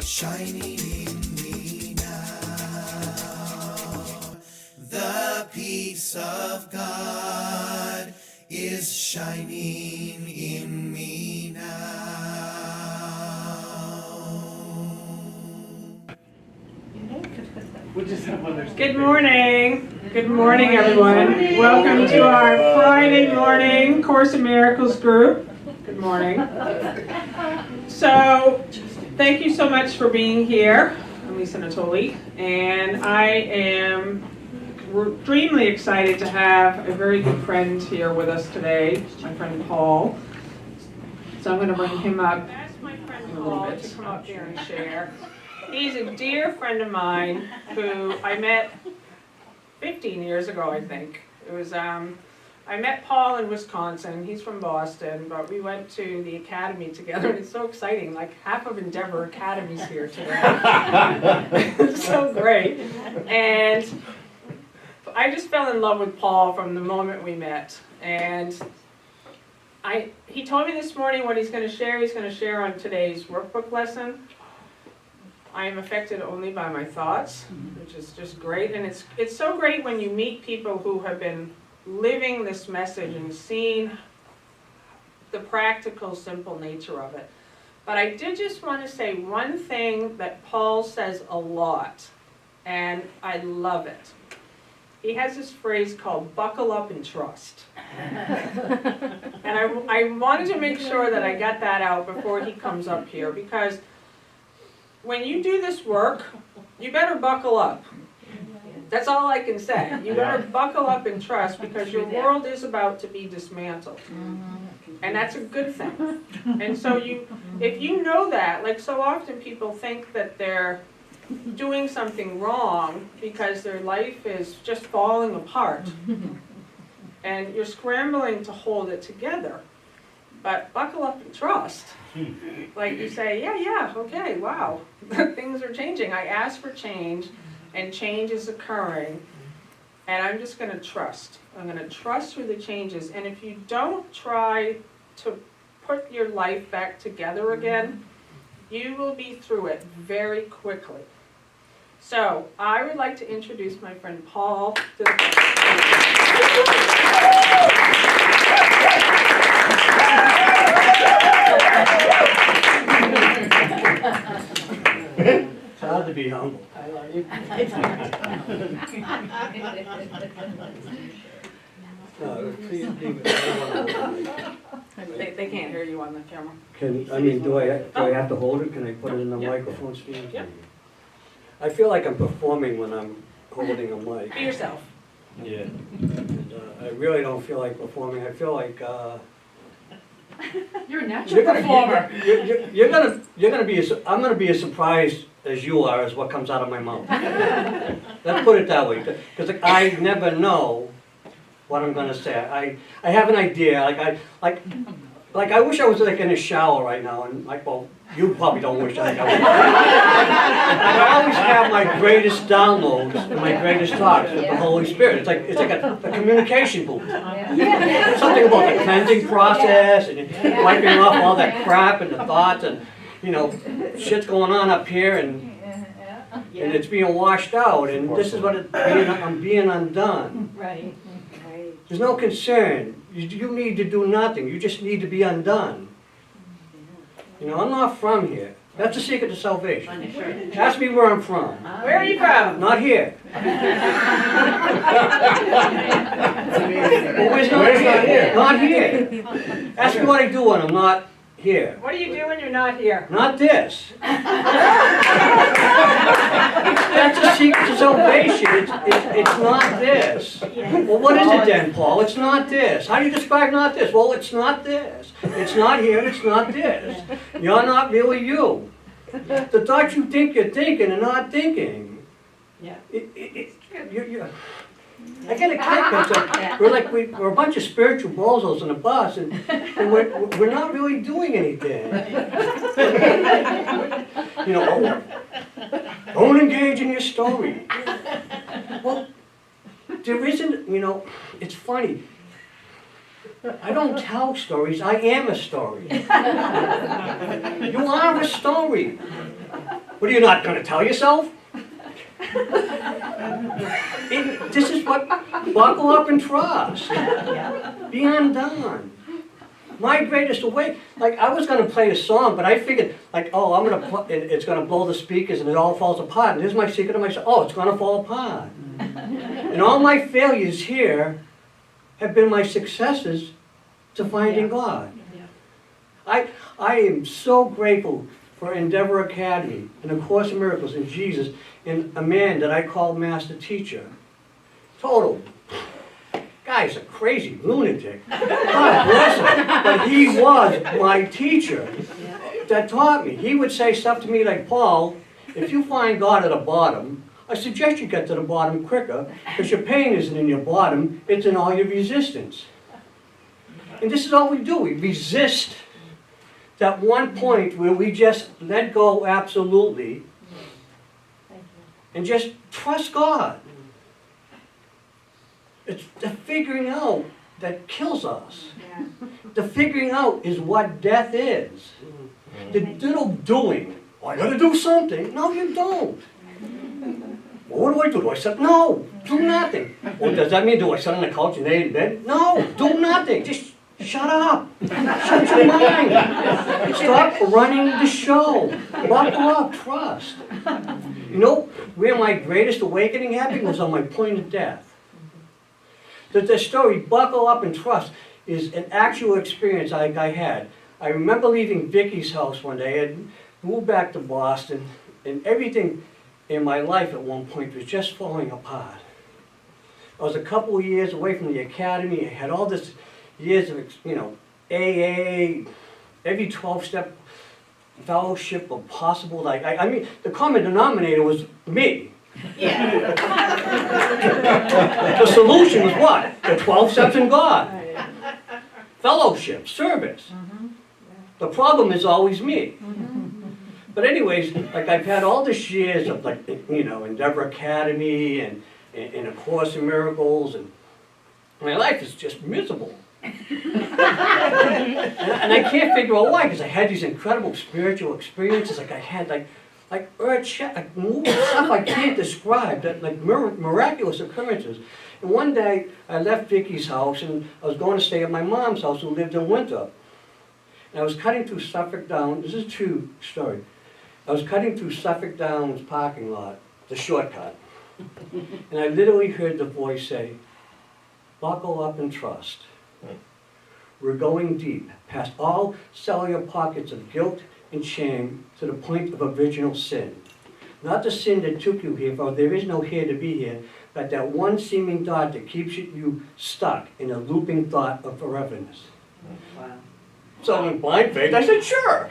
shining in me now. The peace of God is shining in me now. Good morning. Good morning, everyone. Welcome to our Friday morning Course in Miracles group. Good morning. So, thank you so much for being here. I'm Lisa Natoli, and I am extremely excited to have a very good friend here with us today, my friend Paul. So I'm going to bring him up. Ask my friend Paul to come up here and share. He's a dear friend of mine who I met 15 years ago, I think. It was I met Paul in Wisconsin. He's from Boston, but we went to the academy together, and it's so exciting. Like half of Endeavor Academy's here today. It's so great. And I just fell in love with Paul from the moment we met. And he told me this morning what he's going to share. He's going to share on today's workbook lesson. I am affected only by my thoughts, which is just great. And it's so great when you meet people who have been living this message and seeing the practical, simple nature of it. But I did just want to say one thing that Paul says a lot, and I love it. He has this phrase called buckle up and trust. And I wanted to make sure that I got that out before he comes up here, because when you do this work, you better buckle up. That's all I can say. You better buckle up and trust, because your world is about to be dismantled. And that's a good thing. And so if you know that, like so often people think that they're doing something wrong because their life is just falling apart. And you're scrambling to hold it together. But buckle up and trust. Like you say, yeah, okay, wow, things are changing. I asked for change, and change is occurring, and I'm just going to trust. I'm going to trust through the changes. And if you don't try to put your life back together again, you will be through it very quickly. So I would like to introduce my friend Paul to the It's hard to be humble. I love you. No, please leave it. They can't hear you on the camera. Do I have to hold it? Can I put it in the microphone stand? Yep. I feel like I'm performing when I'm holding a mic. Be yourself. Yeah. And, I really don't feel like performing. I feel like You're a natural performer. You're gonna be. I'm gonna be as surprised as you are as what comes out of my mouth. Let's put it that way, because I never know what I'm gonna say. I have an idea. I wish I was like in a shower right now, and well, you probably don't wish that. I always have my greatest downloads and my greatest talks with the Holy Spirit. It's like a communication booth. Something about the cleansing process and wiping off all that crap and the thoughts and shit's going on up here and it's being washed out, and this is what I'm being undone. Right. There's no concern. You need to do nothing. You just need to be undone. I'm not from here. That's the secret to salvation. Ask me where I'm from. Where are you from? Not here. Where's not here? Not here. Ask me what I do when I'm not here. What do you do when you're not here? Not this. That's the secret to salvation. It's not this. Well, what is it then, Paul? It's not this. How do you describe not this? Well, it's not this. It's not here. It's not this. You're not really you. The thoughts you think you're thinking are not thinking. Yeah. I get a kick. We're a bunch of spiritual bozos in a bus, and we're not really doing anything. Don't engage in your story. Well, there isn't. It's funny. I don't tell stories. I am a story. You are a story. What are you not going to tell yourself? This is what, buckle up and trust. Be undone. My greatest awake, like I was going to play a song, but I figured, like, oh, I'm going to, it's going to blow the speakers and it all falls apart. And here's my secret to myself, oh, it's going to fall apart. And all my failures here have been my successes to finding God. I am so grateful for Endeavor Academy and the Course in Miracles and Jesus and a man that I call Master Teacher. Total. Guy's a crazy lunatic. God bless him. But he was my teacher that taught me. He would say stuff to me like, Paul, if you find God at the bottom, I suggest you get to the bottom quicker because your pain isn't in your bottom, it's in all your resistance. And this is all we do. We resist that one point where we just let go absolutely and just trust God. It's the figuring out that kills us. The figuring out is what death is. The little doing. Oh, I gotta do something. No, you don't. Well, what do I do? Do I sit? No, do nothing. Well, does that mean do I sit on the couch and lay in bed? No, do nothing. Just shut up. Shut your mind. Stop running the show. Buckle up, trust. You know where my greatest awakening happened was on my point of death. The story, buckle up and trust, is an actual experience I had. I remember leaving Vicky's house one day. I had moved back to Boston, and everything in my life at one point was just falling apart. I was a couple of years away from the academy. I had all this years of, AA, every 12-step fellowship of possible, like, I mean, the common denominator was me. Yeah. The solution was what? The 12 steps in God. Fellowship, service. The problem is always me. But anyways, like I've had all these years of like, Endeavor Academy and A Course in Miracles, and my life is just miserable. and I can't figure out why, because I had these incredible spiritual experiences, like I had like earth like moving stuff I can't describe, that like miraculous occurrences. And one day I left Vicky's house and I was going to stay at my mom's house, who lived in Winthrop. And I was cutting through Suffolk Downs. This is a true story. I was cutting through Suffolk Downs parking lot, the shortcut, and I literally heard the voice say, "Buckle up and trust. We're going deep, past all cellular pockets of guilt and shame to the point of original sin. Not the sin that took you here, for there is no here to be here, but that one seeming thought that keeps you stuck in a looping thought of foreverness." Wow. So in blind faith, I said, sure.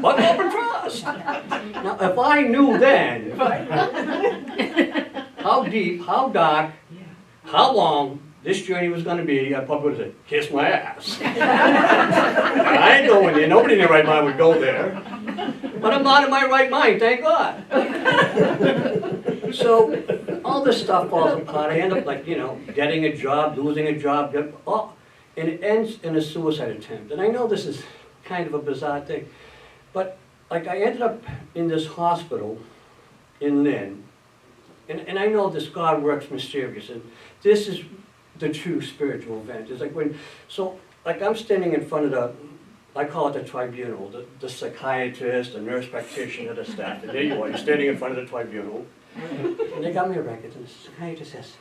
Buckle up and trust. Now, if I knew then how deep, how dark, how long this journey was going to be, I probably would have said, kiss my ass. I ain't going there. Nobody in their right mind would go there. But I'm not in my right mind, thank God. So all this stuff falls apart. I end up getting a job, losing a job, and it ends in a suicide attempt. And I know this is kind of a bizarre thing, but I ended up in this hospital in Lynn, and I know this God works mysterious, and this is the true spiritual event. It's like I'm standing in front of I call it the tribunal, the psychiatrist, the nurse practitioner, the staff, and there you are, you're standing in front of the tribunal, and they got me a record, and the psychiatrist says,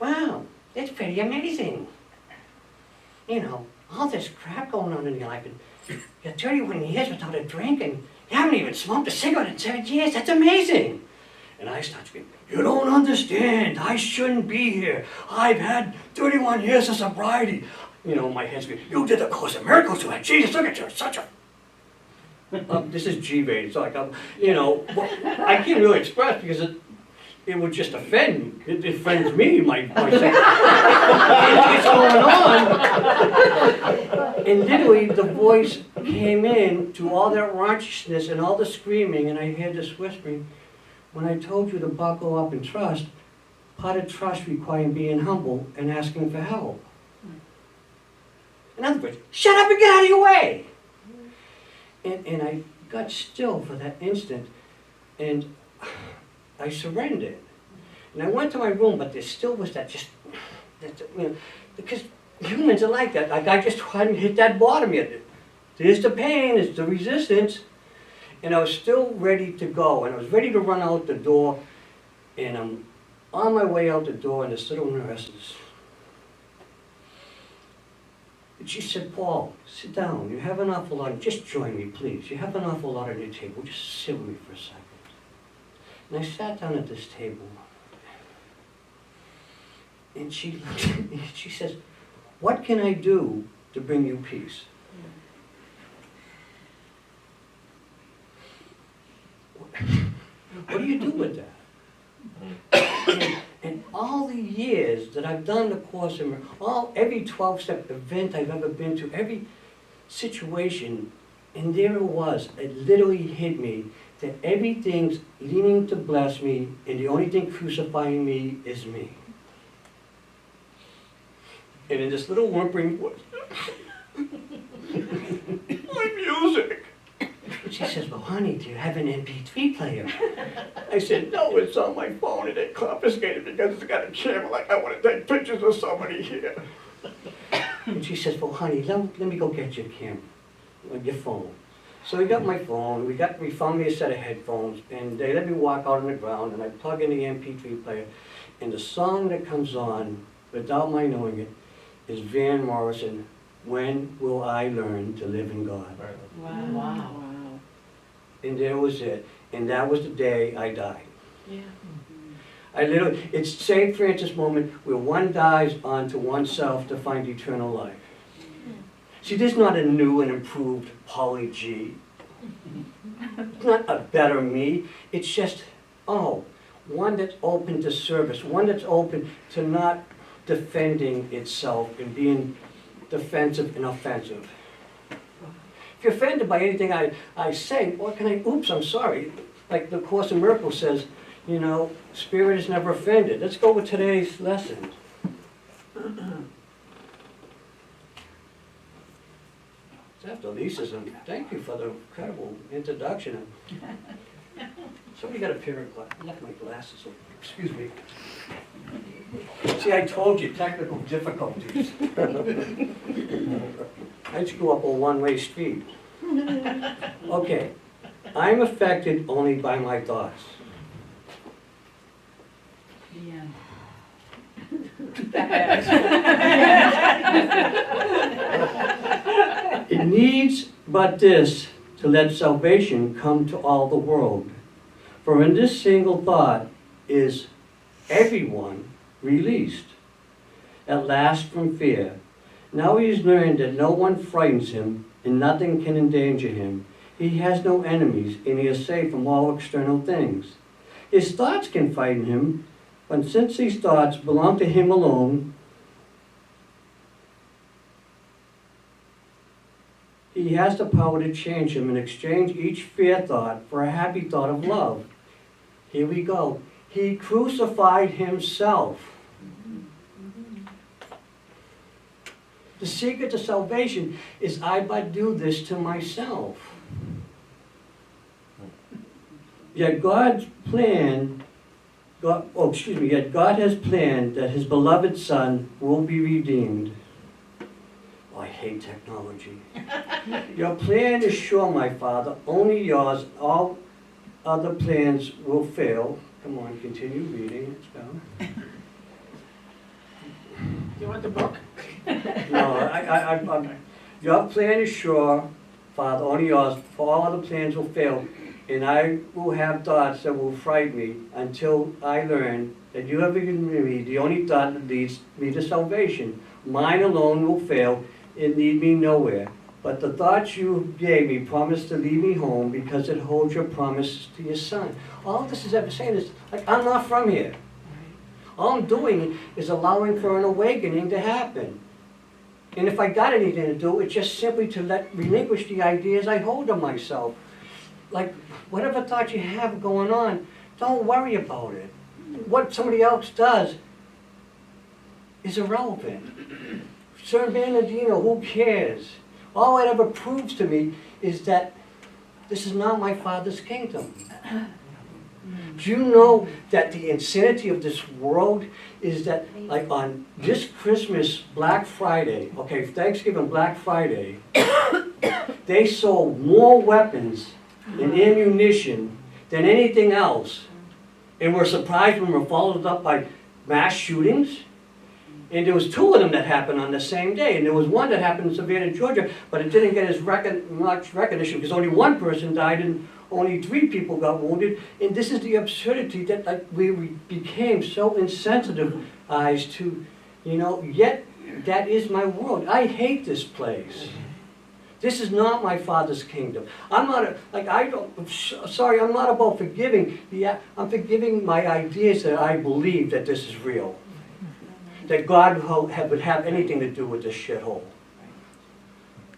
"Wow, that's pretty amazing. All this crap going on in your life, and you're 31 years without a drink, and you haven't even smoked a cigarette in 7 years, that's amazing." And I start screaming, "You don't understand, I shouldn't be here. I've had 31 years of sobriety." My head's going, "You did the Course in Miracles, you had Jesus, look at you, such a..." This is G-rated, so I can't really express because it would just offend me. It offends me, my what's going on? And literally the voice came in to all that raunchiness and all the screaming, and I heard this whispering, "When I told you to buckle up and trust, part of trust required being humble and asking for help." In other words, shut up and get out of your way. And I got still for that instant, and I surrendered. And I went to my room, but there still was that because humans are like that. Like I just hadn't hit that bottom yet. There's the pain, it's the resistance. And I was still ready to go, and I was ready to run out the door, and I'm on my way out the door, and this little nurse and she said, Paul, sit down. You have an awful lot. Just join me, please. You have an awful lot on your table. Just sit with me for a second. And I sat down at this table. And she looked at me and she says, what can I do to bring you peace? What do you do with that? And all the years that I've done the Course in Miracles, every 12-step event I've ever been to, every situation, and there it was, it literally hit me that everything's leaning to bless me, and the only thing crucifying me is me. And in this little whimpering voice, my music. She says, well, honey, do you have an MP3 player? I said, no, it's on my phone, and they confiscated it because it's got a camera, like I want to take pictures of somebody here. And she says, well, honey, let me go get your camera, your phone. So we got my phone, we found me a set of headphones, and they let me walk out on the ground, and I plug in the MP3 player, and the song that comes on, without my knowing it, is Van Morrison, When Will I Learn to Live in God? Wow. Wow. And there was it. And that was the day I died. Yeah. It's St. Francis moment where one dies onto oneself to find eternal life. See, this is not a new and improved Pauly G. It's not a better me. It's just, one that's open to service, one that's open to not defending itself and being defensive and offensive. If you're offended by anything I say, what can I, oops, I'm sorry. Like the Course in Miracles says, Spirit is never offended. Let's go with today's lesson. After Lisa's, thank you for the incredible introduction. Somebody got a pair of glasses. I left my glasses. Excuse me. See, I told you, technical difficulties. I just grew up a one-way street. Okay, I'm affected only by my thoughts. Yeah. It needs but this to let salvation come to all the world. For in this single thought is everyone released, at last from fear. Now he has learned that no one frightens him and nothing can endanger him. He has no enemies and he is safe from all external things. His thoughts can frighten him, but since these thoughts belong to him alone, he has the power to change them and exchange each fear thought for a happy thought of love. Here we go. He crucified himself. The secret to salvation is I but do this to myself. Yet God's plan, yet God has planned that his beloved Son will be redeemed. Oh, I hate technology. Your plan is sure, my Father, only yours. All other plans will fail. Come on, continue reading. It's down. You want the book? No, your plan is sure, Father, only yours. For all other plans will fail. And I will have thoughts that will frighten me until I learn that you have given me the only thought that leads me to salvation. Mine alone will fail and lead me nowhere. But the thoughts you gave me promise to lead me home because it holds your promise to your Son. All this is ever saying is, like, I'm not from here. All I'm doing is allowing for an awakening to happen. And if I got anything to do, it's just simply to relinquish the ideas I hold of myself. Like, whatever thoughts you have going on, don't worry about it. What somebody else does is irrelevant. San Bernardino, who cares? All it ever proves to me is that This is not my Father's kingdom. Do you know that the insanity of this world is that, like on this Christmas, Black Friday, okay, Thanksgiving, Black Friday, they sold more weapons and ammunition than anything else. And we're surprised when we're followed up by mass shootings. And there was 2 of them that happened on the same day. And there was one that happened in Savannah, Georgia, but it didn't get as much recognition because only 1 person died and only 3 people got wounded. And this is the absurdity that like, we became so insensitive as to, you know, yet that is my world. I hate this place. This is not my Father's kingdom. I'm not, I'm not about forgiving. Yeah, I'm forgiving my ideas that I believe that this is real. That God would have anything to do with this shithole.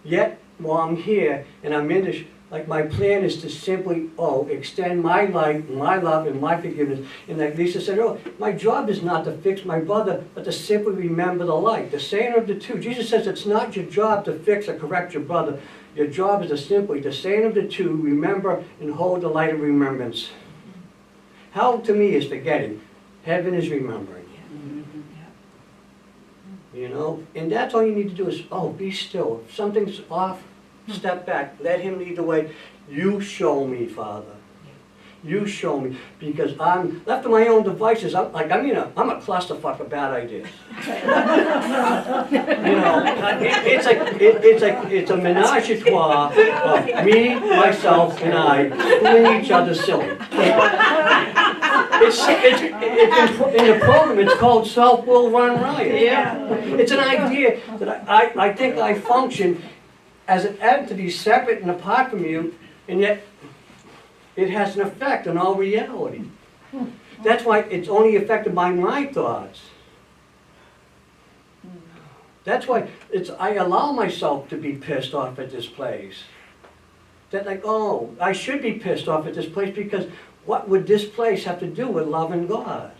Yet, while I'm here and I'm in this, like my plan is to simply, extend my light, my love, and my forgiveness. And like Lisa said earlier, my job is not to fix my brother, but to simply remember the light. The saying of the two. Jesus says it's not your job to fix or correct your brother. Your job is to simply, the saying of the two, remember and hold the light of remembrance. Hell to me is forgetting. Heaven is remembering. You know, and that's all you need to do is, be still. If something's off, step back. Let him lead the way. You show me, Father. You show me. Because I'm left to my own devices. I'm a clusterfuck of bad ideas. You know, it's a menage a trois of me, myself, and I doing each other silly. It's in the program, it's called Self-Will Run Riot. Yeah. It's an idea that I think I function as an entity separate and apart from you, and yet it has an effect on all reality. That's why it's only affected by my thoughts. That's why I allow myself to be pissed off at this place. That like, I should be pissed off at this place because what would this place have to do with loving God?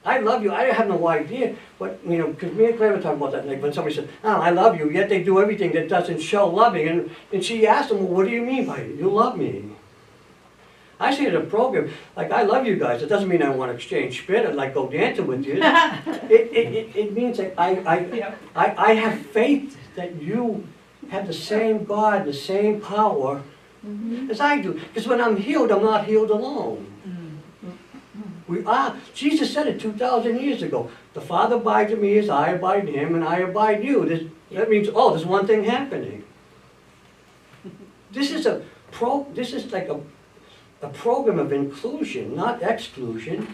I love you. I have no idea, but you know, because me and Claire were talking about that. Like when somebody said, I love you," yet they do everything that doesn't show loving. And she asked them, "Well, what do you mean by it? You love me?" I say to the program, like, I love you guys. It doesn't mean I want to exchange spit and like go dancing with you. It means that I have faith that you have the same God, the same power as I do. Because when I'm healed, I'm not healed alone. We are. Jesus said it 2,000 years ago. The Father abides in me as I abide in him and I abide in you. That means, there's one thing happening. This is like a program of inclusion, not exclusion.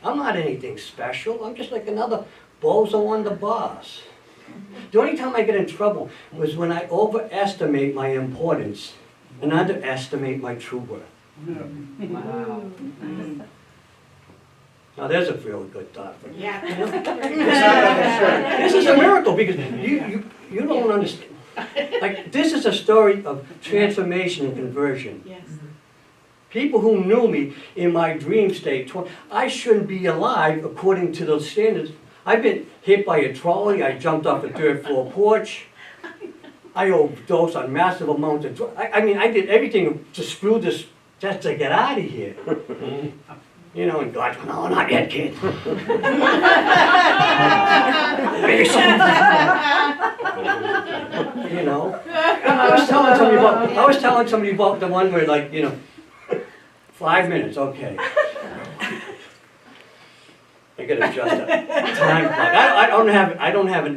I'm not anything special. I'm just like another bozo on the bus. The only time I get in trouble was when I overestimate my importance and underestimate my true worth. Wow. Now there's a real good thought for you. Yeah. This is a miracle because you don't understand. Like, this is a story of transformation and conversion. Yes. People who knew me in my dream state, I shouldn't be alive according to those standards. I've been hit by a trolley, I jumped off the 3rd floor porch, I overdosed on massive amounts of drugs. I mean, I did everything to screw this, just to get out of here. You know, and God, no, not yet, kid. You know, I was telling somebody about the one where, like, 5 minutes, okay. I gotta adjust a time clock. I don't have an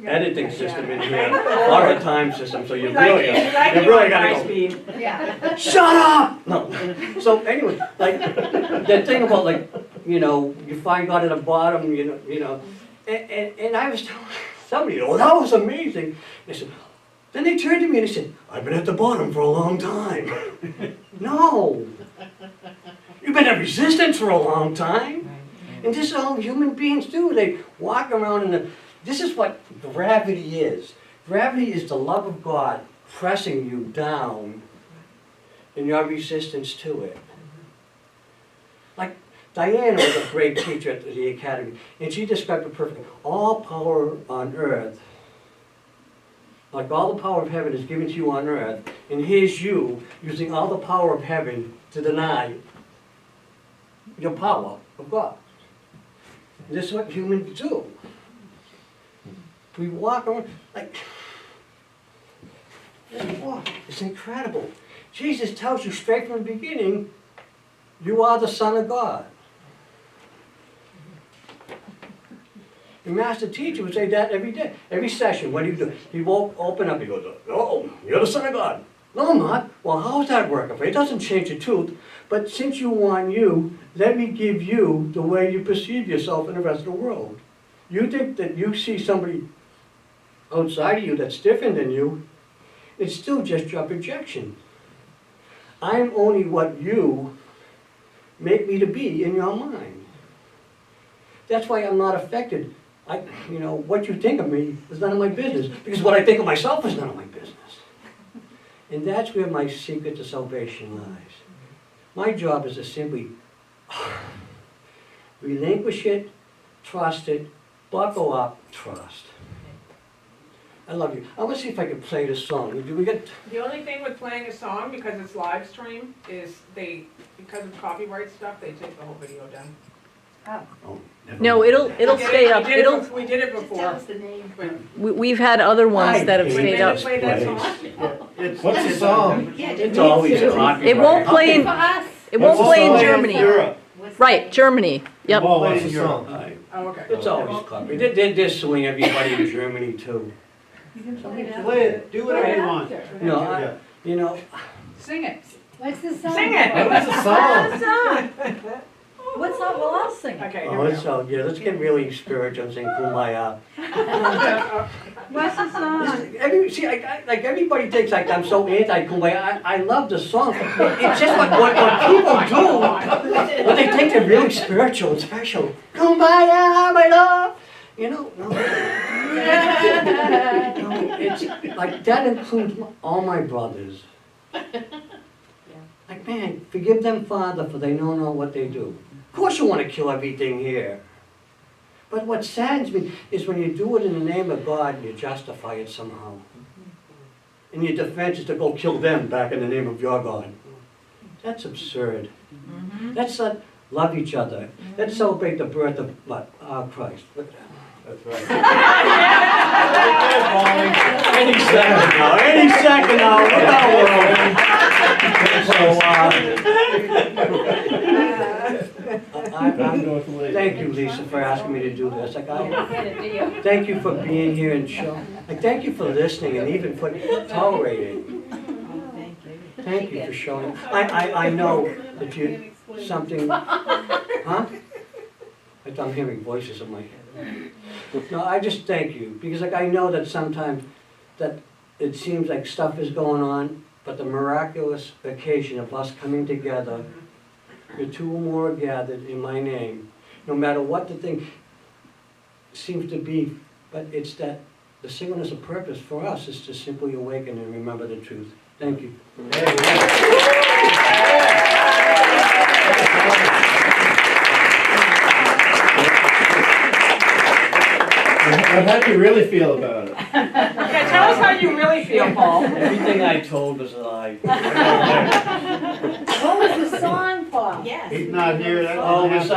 editing system in here or a time system, so you really gotta go. Yeah. Shut up! No. So anyway, like that thing about you find God at the bottom, and I was telling somebody, that was amazing. They said, then they turned to me and they said, I've been at the bottom for a long time. No. You've been at resistance for a long time. And this is all human beings do. They walk around this is what gravity is. Gravity is the love of God pressing you down in your resistance to it. Like Diana was a great teacher at the academy, and she described it perfectly. All power on earth Like all the power of heaven is given to you on earth, and here's you using all the power of heaven to deny your power of God. And this is what humans do. We walk around like, it's incredible. Jesus tells you straight from the beginning, you are the Son of God. The master teacher would say that every day, every session. What do you do? He won't open up, he goes, oh, you're the Son of God. No, I'm not. Well, how does that work? It doesn't change the truth. But since you want you, let me give you the way you perceive yourself in the rest of the world. You think that you see somebody outside of you that's different than you, it's still just your projection. I'm only what you make me to be in your mind. That's why I'm not affected. What you think of me is none of my business, because what I think of myself is none of my business. And that's where my secret to salvation lies. My job is to simply relinquish it, trust it, buckle up, trust. I love you. I want to see if I can play this song. Do we get? The only thing with playing a song, because it's live stream, is because of copyright stuff, they take the whole video down. Oh, No, it'll stay up. We did it before. We've had other ones that have I hate stayed Did up. it play that song? What's the song? It's always copyright. It won't play in, it won't play in Germany. Europe. Right, Germany. Yep. Oh, what's the song? Oh, okay. It's always copyright. They're suing everybody in Germany too. Play it. Do whatever you want. Sing it. What's the song? Sing it. What's the song? What's that? Well, I'll sing it. Okay, here Oh, we it's go. so, let's get really spiritual and sing Kumbaya. What's the song? See, like everybody thinks like I'm so anti-Kumbaya. I love the song. It's just what people do when they think they're really spiritual and special. Kumbaya, my love. No. It's like that includes all my brothers. Like, man, forgive them, Father, for they don't know what they do. Of course you want to kill everything here. But what saddens me is when you do it in the name of God and you justify it somehow. And your defense is to go kill them back in the name of your God. That's absurd. Let's not love each other. Let's celebrate the birth of what? Christ. That's right. Any second now. Look out, thank you, Lisa, for asking me to do this. Thank you for being here and thank you for listening and even for tolerating. Thank you for showing. I know that you something. Huh? I'm hearing voices in my head. No, I just thank you because I know that sometimes that it seems like stuff is going on. But the miraculous occasion of us coming together, the two or more are gathered in my name, no matter what the thing seems to be, but it's that the singleness of purpose for us is to simply awaken and remember the truth. Thank you. How do you really feel about it? Okay, tell us how you really feel, Paul. Everything I told was a lie. What was the song, Paul? He's not here. Oh, this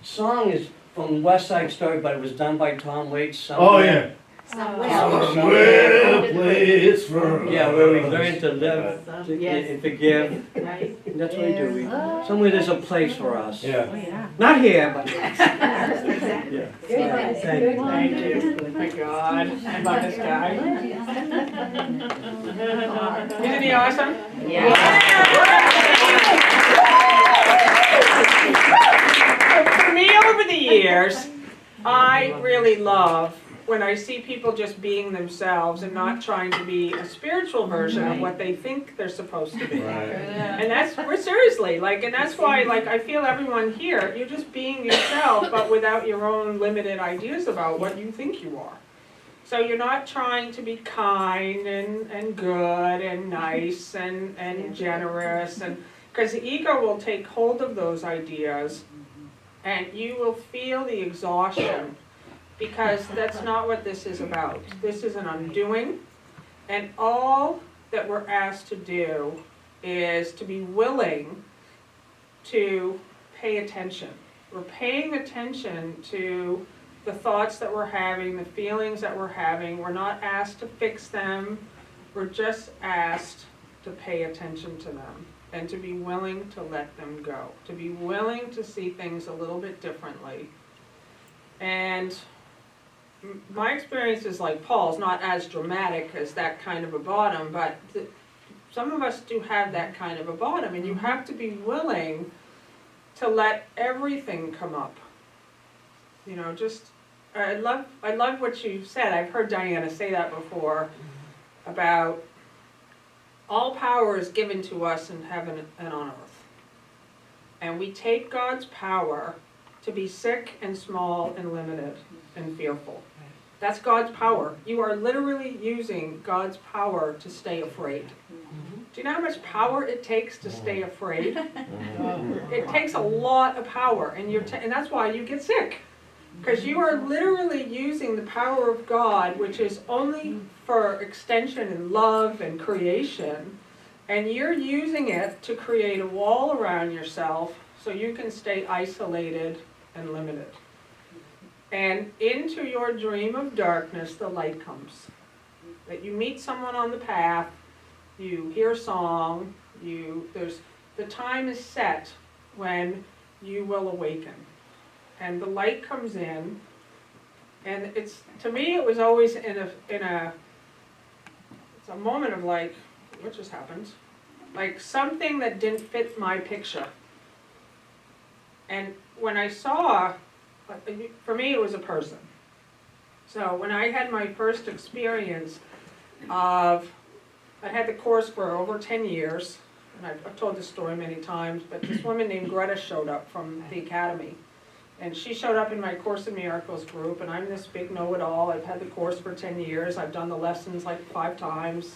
song is from West Side Story, but it was done by Tom Waits. Oh, yeah. Somewhere place for Yeah, where we learn to live and forgive. Right. And that's what we do. Somewhere there's a place for us. Yeah. Not here, but yeah. Thank you. Thank you. Oh my God, I love this guy. Isn't he awesome? For me, over the years, I really love when I see people just being themselves and not trying to be a spiritual version of what they think they're supposed to be. And we're seriously, and that's why, I feel everyone here, you're just being yourself, but without your own limited ideas about what you think you are. So you're not trying to be kind and good and nice and generous, because the ego will take hold of those ideas and you will feel the exhaustion, because that's not what this is about. This is an undoing And all that we're asked to do is to be willing to pay attention. We're paying attention to the thoughts that we're having, the feelings that we're having. We're not asked to fix them. We're just asked to pay attention to them and to be willing to let them go, to be willing to see things a little bit differently. And my experience is like Paul's, not as dramatic as that kind of a bottom, but some of us do have that kind of a bottom, and you have to be willing to let everything come up. You know, just, I love what you said. I've heard Diana say that before about all power is given to us in heaven and on earth. And we take God's power to be sick and small and limited and fearful. That's God's power. You are literally using God's power to stay afraid. Do you know how much power it takes to stay afraid? It takes a lot of power, and and that's why you get sick. Because you are literally using the power of God, which is only for extension and love and creation, and you're using it to create a wall around yourself so you can stay isolated and limited. And into your dream of darkness, the light comes. That you meet someone on the path, you hear a song, the time is set when you will awaken. And the light comes in, and to me it was always it's a moment of like, what just happened? Like something that didn't fit my picture. And when I saw, for me it was a person. So when I had my first experience I had the course for over 10 years, and I've told this story many times, but this woman named Greta showed up from the academy. And she showed up in my Course in Miracles group, and I'm this big know-it-all. I've had the course for 10 years. I've done the lessons like 5 times,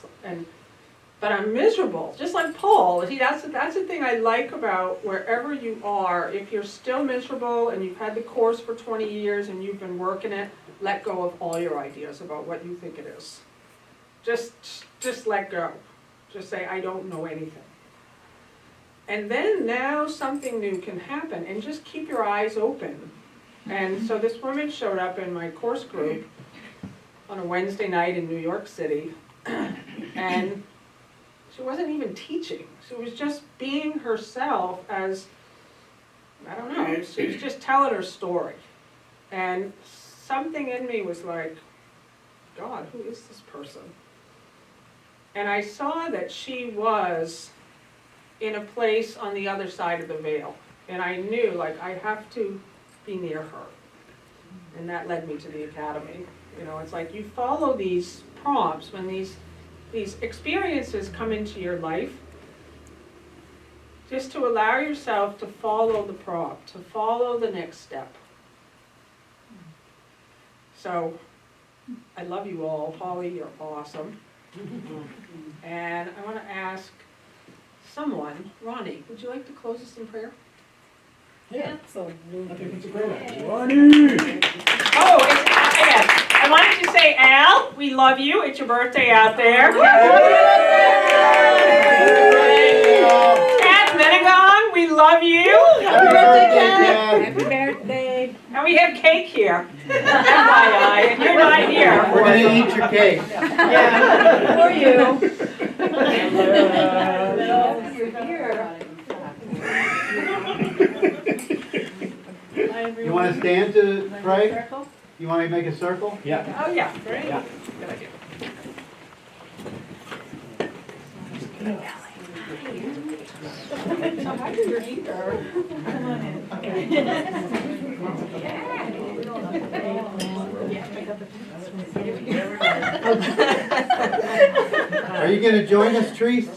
but I'm miserable, just like Paul. See, that's the thing I like about wherever you are. If you're still miserable and you've had the course for 20 years and you've been working it, let go of all your ideas about what you think it is. Just let go. Just say, I don't know anything. And then now something new can happen, and just keep your eyes open. And so this woman showed up in my course group on a Wednesday night in New York City, and she wasn't even teaching. She was just being herself as, I don't know, she was just telling her story. And something in me was like, God, who is this person? And I saw that she was in a place on the other side of the veil. And I knew, like, I have to be near her. And that led me to the academy. You know, it's like you follow these prompts when these experiences come into your life, just to allow yourself to follow the prompt, to follow the next step. So, I love you all. Pauly, you're awesome. And I want to ask someone, Ronnie, would you like to close us in prayer? Yeah. Absolutely. I think it's a great one. Ronnie! Oh, yes. I wanted to say, Al, we love you. It's your birthday out there. Kat Menegon, we love you. Happy birthday, Kat. Happy birthday. And we have cake here. FYI, and you're not here. We're gonna eat your cake. Yeah. For you. You wanna stand to pray? You want me to make a circle? Yeah. Oh, yeah. Great. Yeah. Good idea. Are you gonna join us, Trees?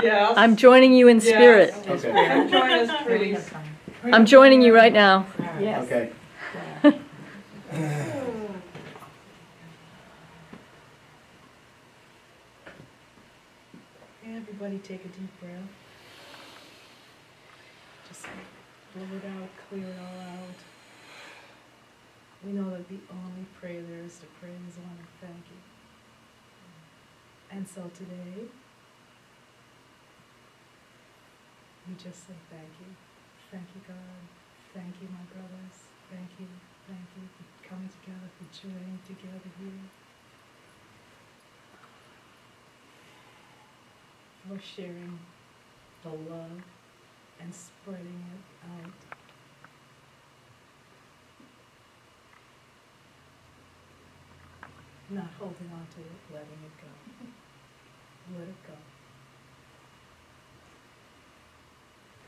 Yes. I'm joining you in spirit. Okay. Come join us, please. I'm joining you right now. Yes. Okay. Everybody take a deep breath. Just blow it out, clear it all out. We know that the only prayer there is to praise, honor, thank you. And so today, we just say thank you. Thank you, God. Thank you, my brothers. Thank you for coming together, for joining together here. For sharing the love and spreading it out. Not holding on to it, letting it go. Let it go.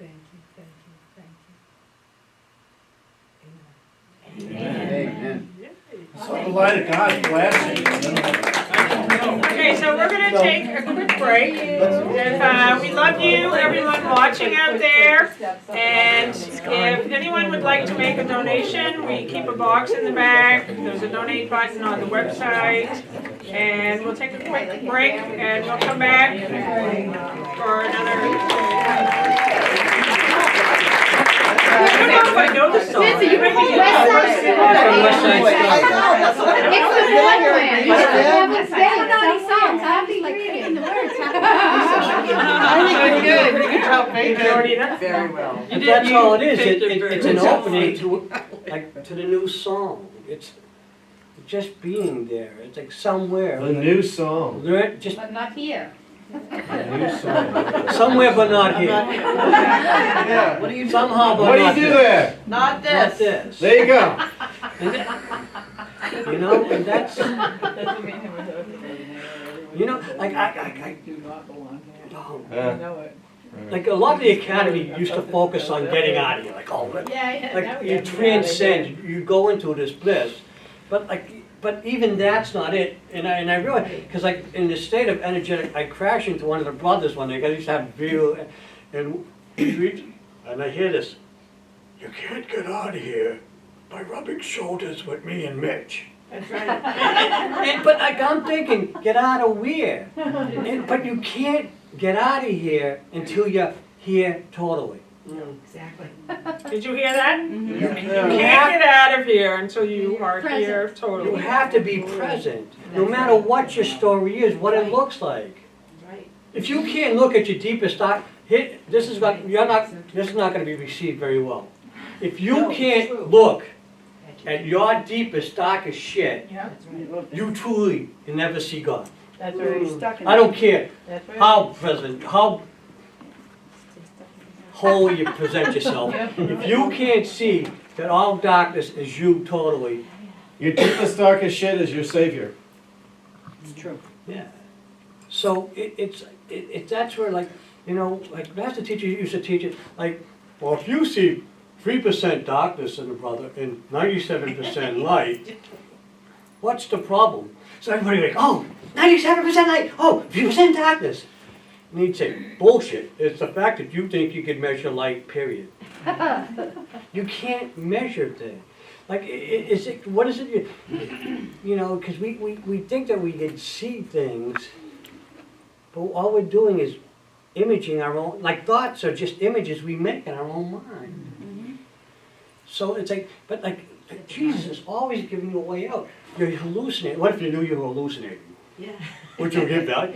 Thank you, thank you, thank you. Amen. Amen. So the light of God's blessing. Okay, so we're going to take a quick break. And we love you, everyone watching out there. And if anyone would like to make a donation, we keep a box in the back. There's a donate button on the website. And we'll take a quick break and we'll come back for another. I don't know if I know the song. Nancy, you can hold West Side Story. West Side Story. It's a good one. You should have it sang songs. I'll be like picking the words. Pretty good job, Very Very well. But that's all it is. It's an opening to, like, to the new song. It's just being there. It's like somewhere. The new song. Learn just But not here. The new song. somewhere, but not here. Yeah. What do you do? Somehow, but What do not you do there. there? Not Not this. this. There you go. You know, and that's, you know, like I Do not belong here. oh, Yeah. Know it. like a lot of the academy used to focus on getting out of here, like, oh, like you transcend, you go into this bliss, but even that's not it. And I realize, because like in the state of energetic, I crashed into one of the brothers one day. 'Cause I used to have view, and I hear this. You can't get out of here by rubbing shoulders with me and Mitch. That's right. But like, I'm thinking, get out of where? But you can't get out of here until you're here totally. Exactly. Did you hear that? You You can't get out of here until you are here You totally. have to be present, no matter what your story is, what it looks like. Right. If you can't look at your deepest dark, this is not going to be received very well. If you No, it's can't true. look at your deepest, darkest shit, Yeah. you truly can never see God. That's right. Stuck in I don't care That's right. how present, how whole you present yourself. If you can't see that all darkness is you totally, Your deepest, darkest shit is your savior. It's true. yeah. So that's where, like, you know, like master teacher used to teach it, like, well, if you see 3% darkness in a brother and 97% light, what's the problem? So everybody like, oh, 97% light, oh, 3% darkness. And he'd say, bullshit, it's the fact that you think you can measure light, period. You can't measure things. Like, what is it, you know, because we think that we can see things, but all we're doing is imaging our own, like thoughts are just images we make in our own mind. So it's like, but like, Jesus is always giving you a way out. You're hallucinating. What if you knew you were hallucinating? Yeah. Would you give that?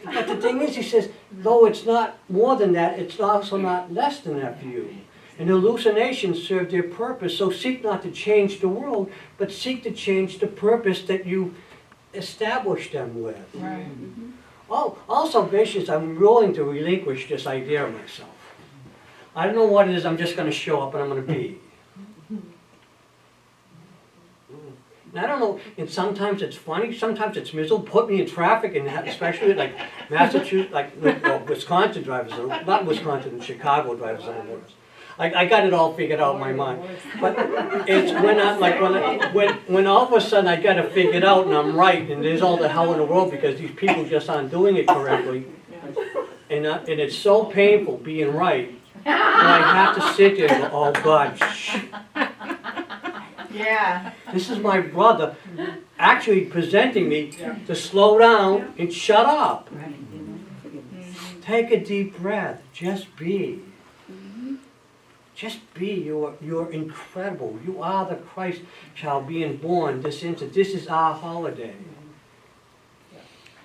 But the thing is, he says, though it's not more than that, it's also not less than that for you. And hallucinations serve their purpose, so seek not to change the world, but seek to change the purpose that you established them with. Right. All salvations, I'm willing to relinquish this idea of myself. I don't know what it is, I'm just going to show up and I'm going to be. And I don't know, and sometimes it's funny, sometimes it's miserable. Put me in traffic, and especially like Massachusetts, like Wisconsin drivers, not Wisconsin, Chicago drivers are the worst. I got it all figured out in my mind. But it's when I, like when all of a sudden I got it figured out and I'm right, and there's all the hell in the world because these people just aren't doing it correctly. And it's so painful being right, and I have to sit there and go, oh God, shh. Yeah. This is my brother actually presenting me to slow down and shut up. Take a deep breath. Just be. Just be. You're incredible. You are the Christ child being born this instant. This is our holiday.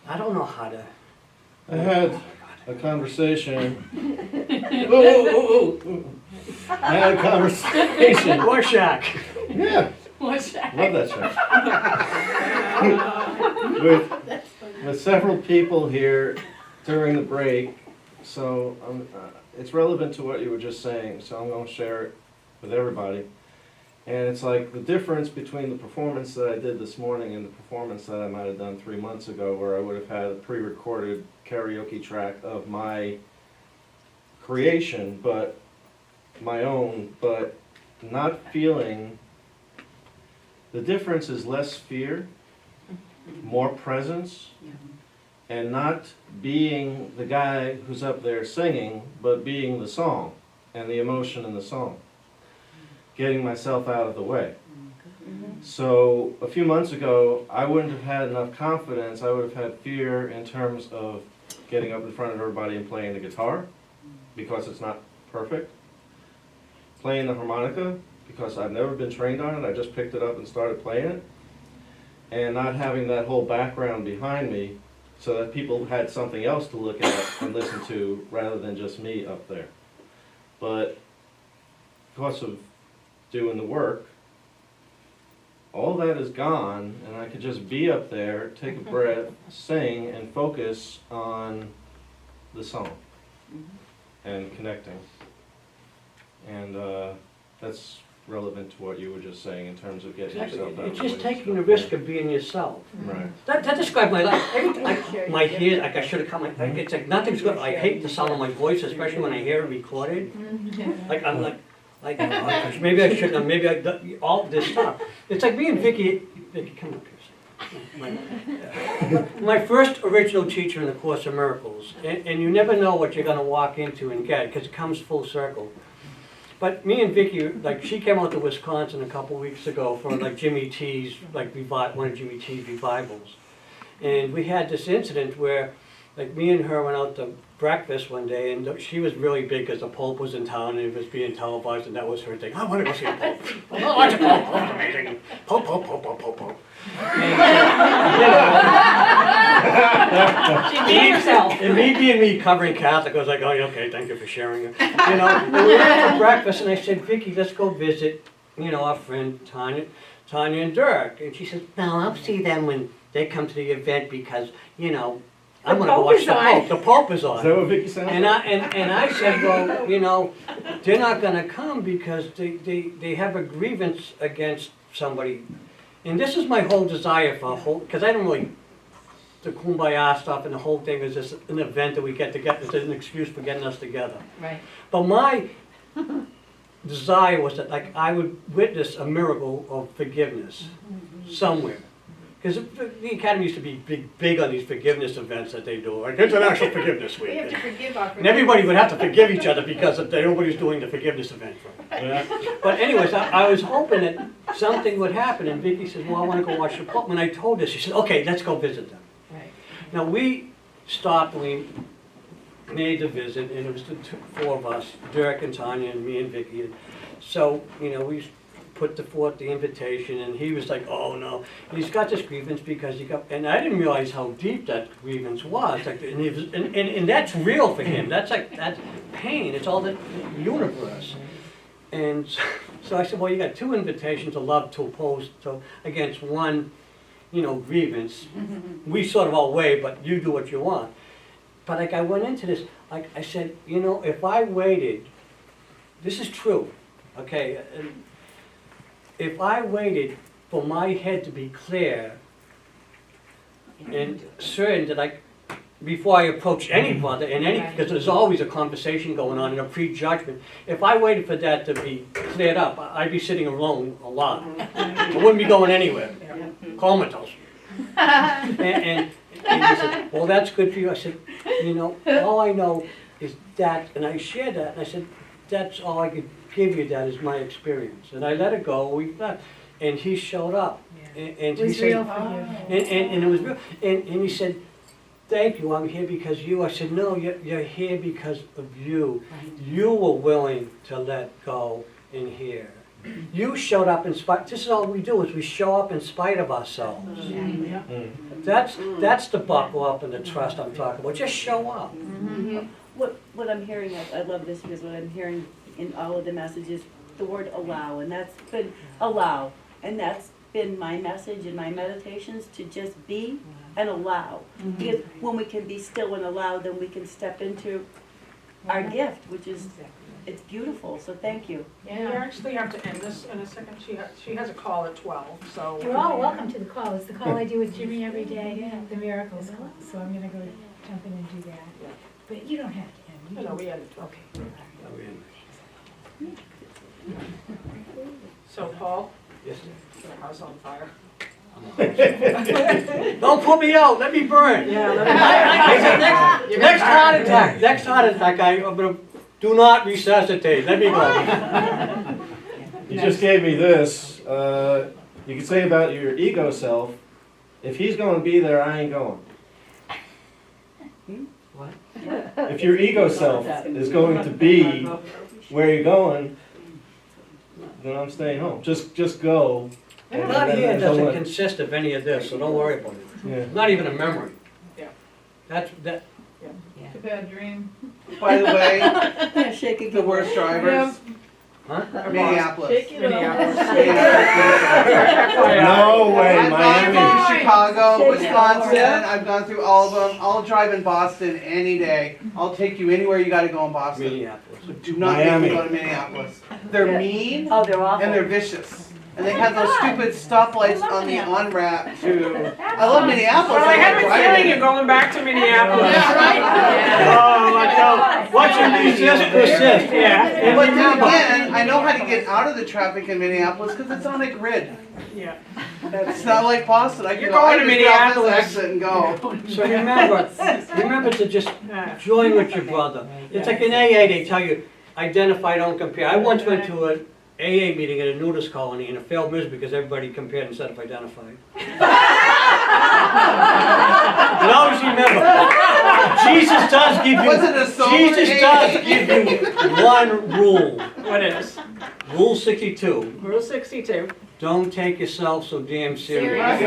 I don't know how to. I had a conversation. Ooh, ooh, ooh. I had a conversation. Rorschach. Yeah, What's that? love that show. With several people here during the break, so it's relevant to what you were just saying, so I'm going to share it with everybody. And it's like the difference between the performance that I did this morning and the performance that I might have done 3 months ago, where I would have had a pre-recorded karaoke track of my creation, but my own, but not feeling. The difference is less fear, more presence, and not being the guy who's up there singing, but being the song and the emotion in the song. Getting myself out of the way. So a few months ago, I wouldn't have had enough confidence. I would have had fear in terms of getting up in front of everybody and playing the guitar, because it's not perfect. Playing the harmonica, because I've never been trained on it. I just picked it up and started playing it. And not having that whole background behind me, so that people had something else to look at and listen to, rather than just me up there. But because of doing the work, all that is gone, and I could just be up there, take a breath, sing, and focus on the song and connecting. And that's relevant to what you were just saying in terms of getting yourself out It's of the just way. taking the risk of being yourself. Right. That describes my life. My hair, like I should have come, it's like nothing's good. I hate the sound of my voice, especially when I hear it recorded. Like, I'm like, oh gosh, maybe I shouldn't have, maybe all this stuff. It's like me and Vicky, come up here. My first original teacher in the Course in Miracles, and you never know what you're gonna walk into and get, because it comes full circle. But me and Vicky, like, she came out to Wisconsin a couple weeks ago for like Jimmy T's, like one of Jimmy T's revivals. And we had this incident where, like, me and her went out to breakfast one day, and she was really big because the Pope was in town and it was being televised, and that was her thing. I want to go see the Pope. Oh, watch the Pope. Pope's amazing. Pope, Pope, Pope, Pope, Pope, Pope. She made herself. And me being me covering Catholic, I was like, oh, yeah, okay, thank you for sharing it. You know, and we went out for breakfast, and I said, Vicky, let's go visit, you know, our friend Tanya and Dirk. And she says, no, I'll see them when they come to the event because, you know, I'm going to go watch the Pope. The Pope is on. Is that what Vicky sounds And like? I said, well, you know, they're not going to come because they have a grievance against somebody. And this is my whole desire for a whole, because I don't really, the kumbaya stuff and the whole thing is just an event that we get together, it's an excuse for getting us together. Right. But my desire was that, like, I would witness a miracle of forgiveness somewhere. Because the Academy used to be big on these forgiveness events that they do, like International Forgiveness Week. We have to forgive our And everybody would have to forgive each other because nobody's doing the forgiveness event. But anyways, I was hoping that something would happen, and Vicky says, well, I want to go watch the Pope. When I told her, she said, okay, let's go visit them. Right. Now, we stopped and we made the visit, and it was the four of us, Dirk and Tanya and me and Vicky. And so, you know, we put forth the invitation, and he was like, oh no. And he's got this grievance because he got, and I didn't realize how deep that grievance was. Like, and, and that's real for him. That's like, that's pain. It's all the universe. And so I said, well, you got two invitations of love to oppose against one, you know, grievance. We sort of all weigh, but you do what you want. But like I went into this, like I said, you know, if I waited, this is true, okay? If I waited for my head to be clear and certain that before I approach anybody, because there's always a conversation going on and a prejudgment, if I waited for that to be cleared up, I'd be sitting alone a lot. I wouldn't be going anywhere, comatose. And he said, well, that's good for you. I said, you know, all I know is that, and I shared that, and I said, that's all I could give you, that is my experience. And I let it go, we left. And he showed up. Yeah. And It was he said, real for you. and it was real. And he said, thank you, I'm here because of you. I said, no, you're here because of you. You were willing to let go in here. You showed up in spite, this is all we do, is we show up in spite of ourselves. That's the buckle up and the trust I'm talking about, just show up. What I'm hearing, I love this because what I'm hearing in all of the messages, the word allow, and that's been allow, and that's been my message in my meditations, to just be and allow. Because when we can be still and allow, then we can step into our gift, which is, it's beautiful, so thank you. We actually have to end this in a second. She has a call at 12, so. You're all welcome to the call. It's the call I do with Jimmy every day, the miracles call. So I'm gonna go jump in and do that. But you don't have to end. You No, don't- we end at 12. Okay. So Paul, Yes. your house on fire. Don't put me out, let me burn. Yeah, I said next heart attack, I'm gonna, do not resuscitate, let me go. You just gave me this. You could say about your ego self, if he's going to be there, I ain't going. What? If your ego self is going to be where you're going, then I'm staying home. Just go. Not here doesn't consist of any of this, so don't worry about it. Yeah. Not even a memory. Yeah. That's, that, It's a bad dream. By the way, Yeah, shake it. the worst drivers, huh? Minneapolis. Minneapolis. No way, I've gone Miami. through Chicago, Shake it. Wisconsin, I've gone through all of them. I'll drive in Boston any day. I'll take you anywhere you gotta go in Boston. Minneapolis. But do not make Miami. me go to Minneapolis. They're mean Oh, they're awful. and they're vicious. And they have those stupid stoplights on the on-ramp to, I love Minneapolis. Well, I have a like feeling driving you're going back to Minneapolis. Yeah, right. Oh, watch out, what you resist persists. Yeah. And But then remember, again, I know how to get out of the traffic in Minneapolis because it's on a grid. Yeah. It's not like Boston. I can You're go, I going to can just get off this Minneapolis. exit and go. so remember to just join with your brother. It's like in AA, they tell you, identify, don't compare. I once went to an AA meeting at a nudist colony and it failed miserably because everybody compared instead of identified. And always remember, Jesus does give Was it a sober Jesus AA? does give you one rule. What is? Rule 62. Rule 62. Don't take yourself so damn serious.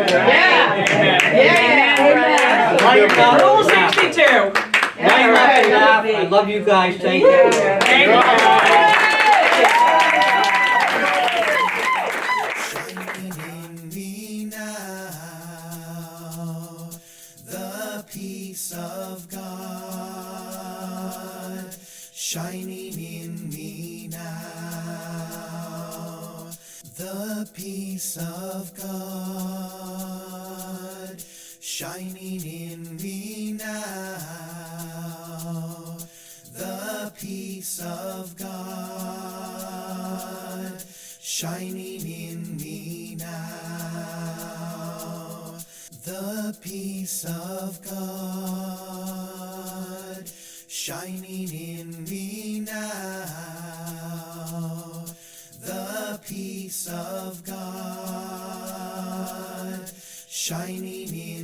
Yeah. Lighten up, Rule laugh. 62. Lighten up and laugh. I love you guys. Thank you. Thank you. Shining in me now, the peace of God, shining in me now, the peace of God, shining in me now, the peace of God, shining in me now, the peace of God, shining in